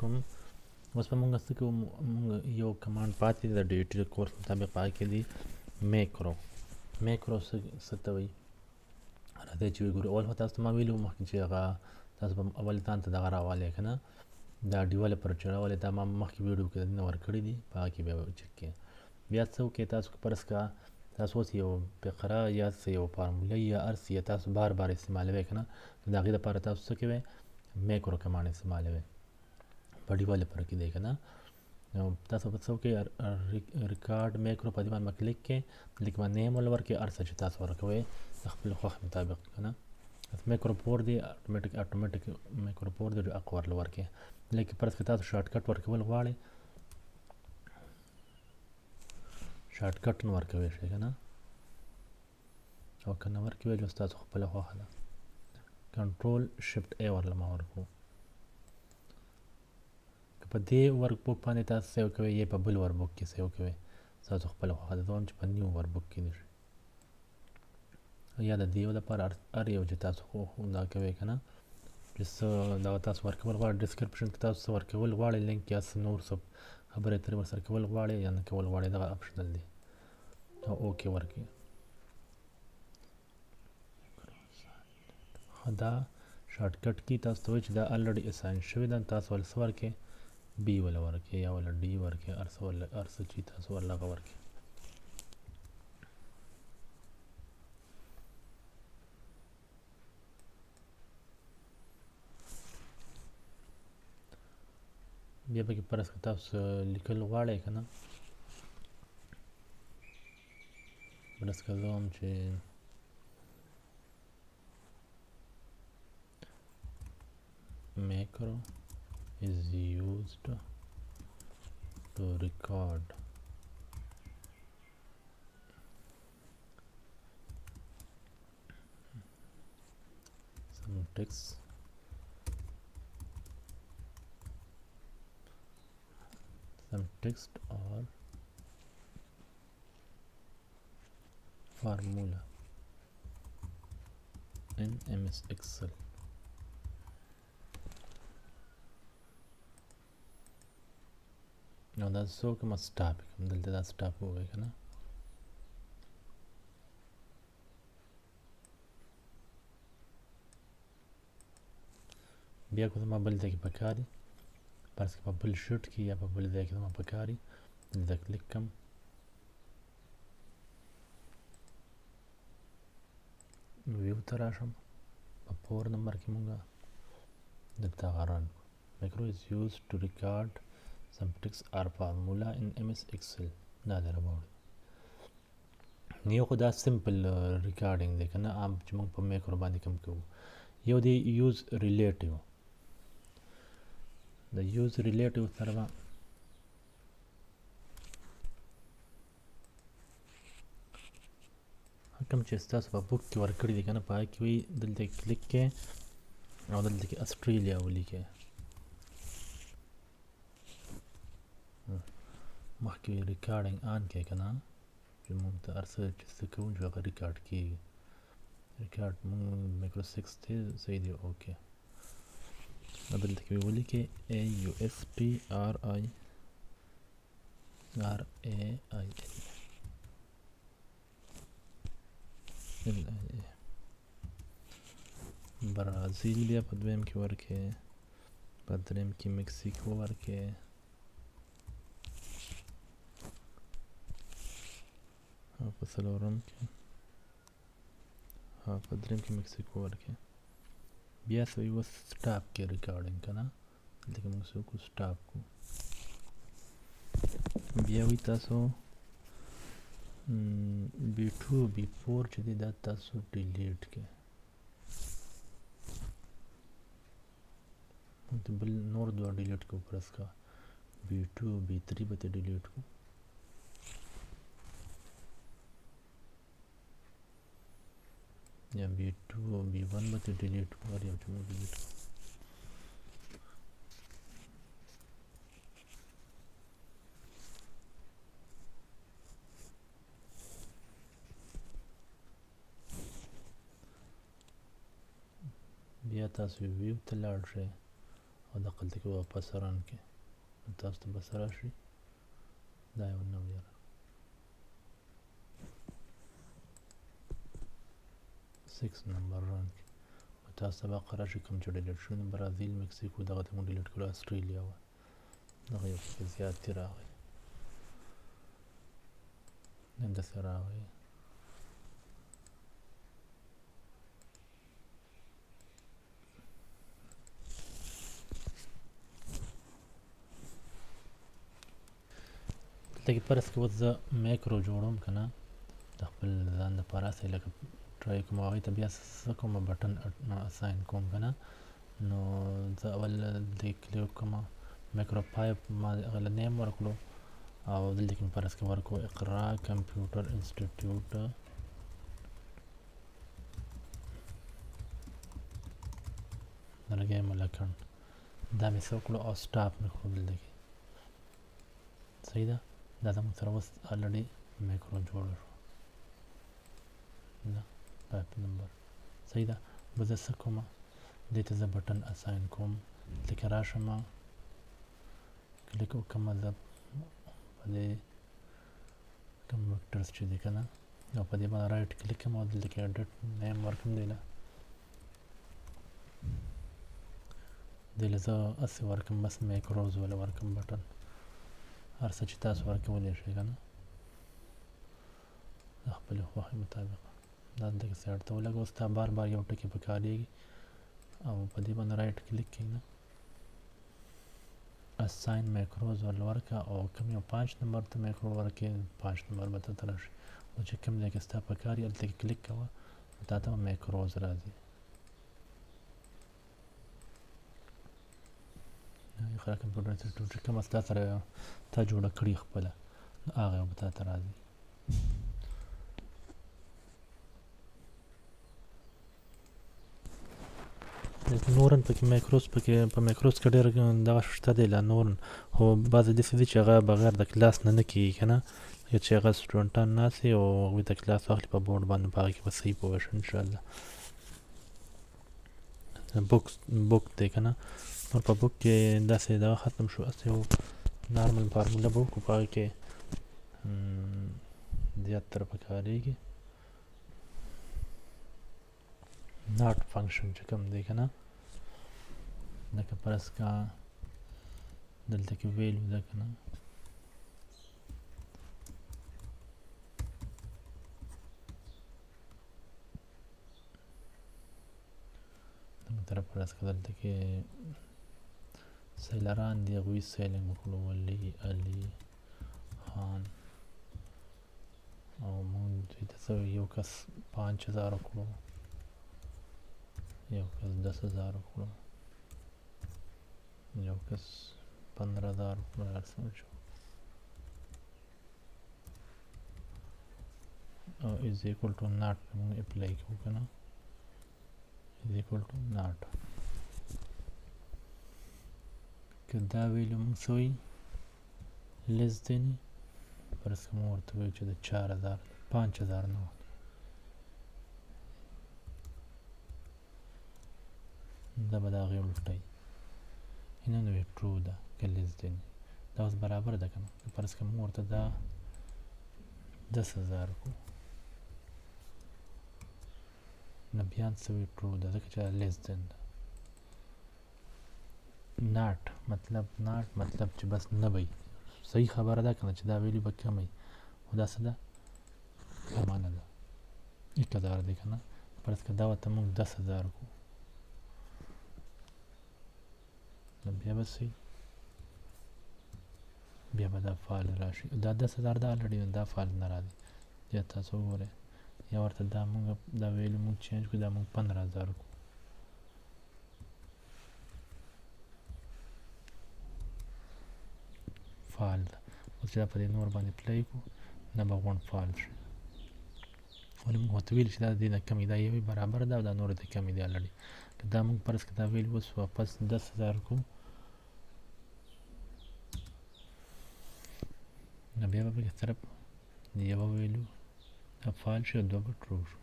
کوم. اوس په مونږ څه کوو، مونږ یو کمانډ پاتې دی د ډیټي کورس مطابق، په هغه کې دی میکرو. میکرو څه ته وایي راځئ چې وګورو. اول خو تاسو ته ما ویلي وو مخکې چې هغه تاسو به اول ځان ته دغه راولی که نه، دا ډیولپر چې راولي دا ما مخکې ویډیو کې دننه ورکړي دي، په هغه کې بیا چک کړئ. بیا څه وکړئ، تاسو فرض کړه تاسو اوس یو فقره یا څه یو فارموله یا هر څه یې تاسو بار بار استعمالوئ که نه، نو د هغې دپاره تاسو څه کوئ، میکرو کمانډ استعمالوئ. په ډیولپر کې دی که نه، نو تاسو به څه وکړئ، ریکارډ میکرو په دې باندې به کلیک کړئ، لیک به نیم ول ورکړئ، هر څه چې تاسو ورکوئ د خپل خوښې مطابق که نه. میکرو پور دی اتوماتیک میکرو پور دی حق ورله ورکړئ. لکه فرض کړئ تاسو شارټ کټ ورکول غواړئ، شارټ کټ نه ورکوی شئ که نه، او که نه ورکوی بیا ستاسو خپله خوښه ده. کنټرول شفټ ای ورله ما ورکړو. که په دې ورک بوک باندې تاسو سیو کوئ یا په بل ورک بوک کې سیو کوئ، ستاسو خپله خوښه ده. زه وایم چې په نیو ورک بوک کې دې شي، یا د دې لپاره هر یو چې تاسو دا کوئ که نه، چې څه دغه تاسو ورکول غواړئ، ډسکرپشن کې تاسو څه ورکول غواړئ، لینک یا څه نور څه خبرې اترې ورسره کول غواړئ یا نه کول غواړئ، دغه اپشنل دی، او اوکې ورکړئ. دا شارټ کټ کې تاسو ته وایي چې دا الریډي اساین شوی ده، تاسو ول څه ورکړئ، بي وله ورکړئ یا وله ډي ورکړئ، هر څه چې تاسو ورله هغه ورکړئ. بیا پکې فرض کړه تاسو لیکل غواړئ که نه، فرض کړه زه وایم چې macro is used to record some text or formula in MS Excel. نو دا څه وکړم، سټاپ کړم، دلته دا سټاپ ووایي که نه. بیا که زما بل ځای کې پکار دي، فرض کړه په بل شیټ کې یا په بل ځای کې زما پکار دي، دلته کلیک کړم، ویو ته راشم، په 4 نمبر کې مونږه دلته هغه رن میکرو is used to record some text or formula in MS Excel. دا دی راوړی. یو خو دا سمپل ریکارډینګ دی که نه، عام چې مونږ په میکرو باندې کوم کوو. یو دی یوز ریلیټیو. د یوز ریلیټیو سره به کوم چې ستاسو په بوک کې ورکړي دي که نه، په هغه کې وایي دلته کلیک کړئ او دلته کې اسټرالیا ولیکئ. مخکې ریکارډینګ آن کړئ که نه، چې مونږ ته هر څه چې څه کوو چې هغه ریکارډ کېږي. ریکارډ مونږ میکرو 6 دی، صحیح دی، اوکې. دلته کې ولیکئ AUSTRIRAIL برازیل. بیا په دویم کې ورکړئ، په دریم کې مکسیکو ورکړئ، او په څلورم کې په دریم کې مکسیکو ورکړئ. بیا څه وایي، اوس سټاپ کې ریکارډینګ که نه، دلته کې موږ څه وکړو، سټاپ کړو. بیا وایي تاسو B2 B4 چې دی دا تاسو ډیلیټ کړئ. موږ ته بل نور دوه ډیلیټ کړو، فرض کړه B2 B3 به ته ډیلیټ کړو. یا B2 او B1 به ته ډیلیټ کړو، هر یو چې موږ ډیلیټ کړو. بیا تاسو ویو ته لاړ شئ او دقلته کې واپس رن کې تاسو ته بس راشي دا یو نوی 6 نمبر رن کې تاسو ته باقی راشي کوم چې ډیلیټ شوي دي برازیل مکسیکو دغه ته مو ډیلیټ کړو اسټرالیا وه دغه یو پکې زیاتې راغی داسې راغی دلته کې فرض کړه اوس زه میکرو جوړوم که نه د خپل ځان دپاره هسې لکه ټرای کوم هغوی ته بیا څه کوم بټن اساین کوم که نه نو زه اول دې کلیک کوم میکرو 5 ما هغه له نیم ورکړو او دلته کې مې فرض کړه ورکړو اقرا کمپیوټر انسټیټیوټ لرګی ملکن دا مې څه وکړو او سټاپ مې کړو دلته کې صحیح ده دا زموږ سره اوس الریډي میکرو جوړه شو دا 5 نمبر صحیح ده به زه څه کوم دې ته زه بټن اساین کوم دلته کې راشم کلیک وکړم زه په دې کوم ویکټرز چې دي که نه او په دې باندې رایټ کلیک کوم او دلته کې ایډیټ نیم ورکړم دی له دې له زه هسې ورکړم بس میکروز وله ورکړم بټن هر څه چې تاسو ورکولی شئ که نه د خپلې خوښې مطابق دا دلته کې سایډ ته ولګوه ستا بار بار یو ټکي په کارېږي او په دې باندې رایټ کلیک کوي نه اساین میکروز ورله ورکړه او کوم یو 5 نمبر ته میکرو ورکړې 5 نمبر به ته راشي او چې کوم ځای کې ستا په کار یې هلته کې کلیک کوه تا ته میکروز راځي اقرا کمپیوټر انسټیټیوټ چې کومه ستا سره تا جوړه کړي خپله نو هغه به تا ته راځي نورن پکې میکروز پکې په میکروز کې ډېر دغه شته دی لا نورن خو بعضې داسې دي چې هغه بغیر د کلاس نه کېږي که نه یا چې هغه سټوډنټان ناست وي او هغوی ته کلاس واخلي په بورډ باندې په هغې کې به صحیح پوه شي انشاءالله بوک دی که نه نور په بوک کې داسې دغه ختم شو هسې یو نارمل فارموله به وکړو په هغې کې زیاتره په کارېږي ناټ فنکشن چې کوم دی که نه لکه فرض کا دلته کې ویلو ده که نه دغه طرف فرض کا دلته کې سیلران دي هغوی سیلینګ وکړو ولی علي خان او مونږ دوی ته څه یو کس 5000 وکړو یو کس 10000 وکړو یو کس 15000 وکړو هر څه وشو او از ایکول ټو ناټ مونږ اپلای کوو که نه از ایکول ټو ناټ که دا ویلو مونږ څه وایي لیس دین فرض که مونږ ورته وایو چې د 4000 5000 نه دا به د هغې الټی اینه نو وی ټرو ده که لیس دین دا اوس برابر ده که نه فرض که مونږ ورته دا 10000 کړو نه بیا څه وی ټرو ده ځکه چې دا لیس دین ده ناټ مطلب چې بس نه وي صحیح خبره ده که نه چې دا ویلو به کم وي خو دا څه ده کمه نه ده 1000 دی که نه فرض که دا ورته مونږ 10000 کړو نو بیا به څه بیا به دا فایل راشي دا 10000 دا الریډي دا فایل نه راځي یا تاسو وګورئ یا ورته دا مونږ دا ویلو مونږ چینج کړو دا مونږ 15000 کړو فایل ده اوس چې دا په دې نور باندې پلی کړو نه به غونډ فایل شي ولې مونږ ورته ویلي چې دا د دې نه کمې دا یوې برابر ده او دا نورې ته کمې دي الریډي که دا مونږ فرض که دا ویلو اوس واپس 10000 کړو نو بیا به پکې صرف یوه ویلو دا فایل شي او دوه به ټرو شو